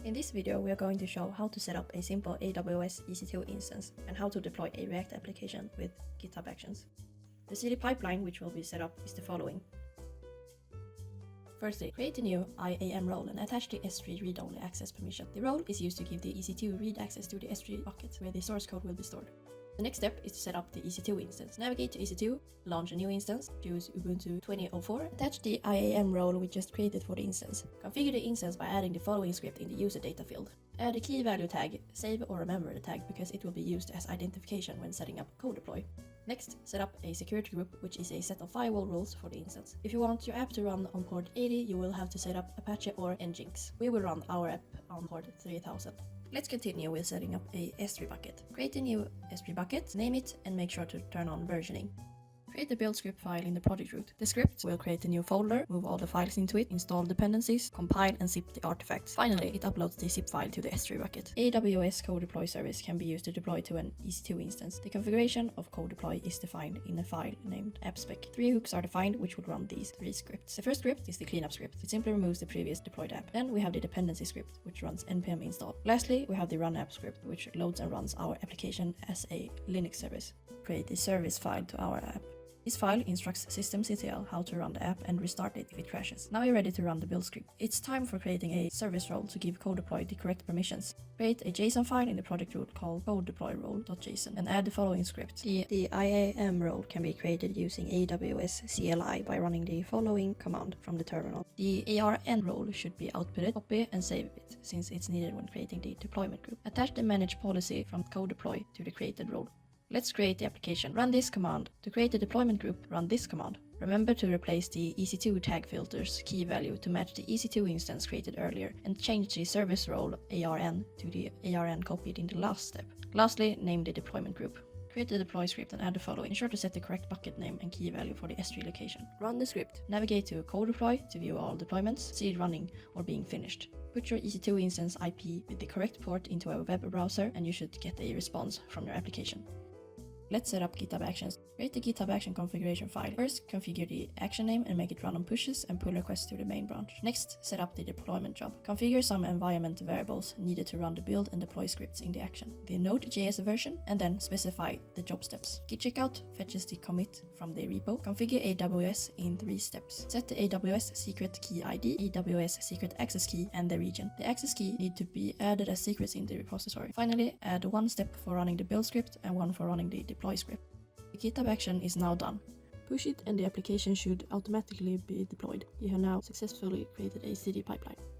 In this video, we are going to show how to set up a simple AWS EC2 instance and how to deploy a React application with Github Actions. The CD pipeline which will be set up is the following. Firstly, create a new IAM role and attach the S3 read-only access permission. The role is used to give the EC2 read access to the S3 bucket where the source code will be stored. The next step is to set up the EC2 instance. Navigate to EC2, launch a new instance, choose Ubuntu 20.04, attach the IAM role we just created for the instance. Configure the instance by adding the following script in the user data field. Add a key value tag, save or remember the tag because it will be used as identification when setting up code deploy. Next, set up a security group, which is a set of firewall rules for the instance. If you want your app to run on port 80, you will have to set up Apache or Nginx. We will run our app on port 3000. Let's continue with setting up a S3 bucket. Create a new S3 bucket, name it, and make sure to turn on versioning. Create the build script file in the project root. The script will create a new folder, move all the files into it, install dependencies, compile and zip the artifacts. Finally, it uploads the zip file to the S3 bucket. AWS Code Deploy service can be used to deploy to an EC2 instance. The configuration of Code Deploy is defined in a file named appspec. 3 hooks are defined which will run these 3 scripts. The first script is the cleanup script. It simply removes the previous deployed app. Then we have the dependency script, which runs npm install. Lastly, we have the run app script, which loads and runs our application as a Linux service. Create the service file to our app. This file instructs systemctl how to run the app and restart it if it crashes. Now we're ready to run the build script. It's time for creating a service role to give code deploy the correct permissions. Create a JSON file in the project root called codedeployrole.json and add the following script. The IAM role can be created using AWS CLI by running the following command from the terminal. The ARN role should be outputted, copy and save it since it's needed when creating the deployment group. Attach the manage policy from code deploy to the created role. Let's create the application. Run this command. To create a deployment group, run this command. Remember to replace the EC2 tag filter's key value to match the EC2 instance created earlier and change the service role ARN to the ARN copied in the last step. Lastly, name the deployment group. Create the deploy script and add the following. Ensure to set the correct bucket name and key value for the S3 location. Run the script. Navigate to code deploy to view all deployments, see it running or being finished. Put your EC2 instance IP with the correct port into a web browser and you should get a response from your application. Let's set up Github Actions. Create the Github Action configuration file. First, configure the action name and make it run on pushes and pull requests to the main branch. Next, set up the deployment job. Configure some environment variables needed to run the build and deploy scripts in the action. The Node.js version, and then specify the job steps. Git checkout fetches the commit from the repo. Configure AWS in 3 steps. Set the AWS secret key ID, AWS secret access key, and the region. The access key need to be added as secrets in the repository. Finally, add 1 step for running the build script and 1 for running the deploy script. The Github action is now done. Push it and the application should automatically be deployed. You have now successfully created a CD pipeline.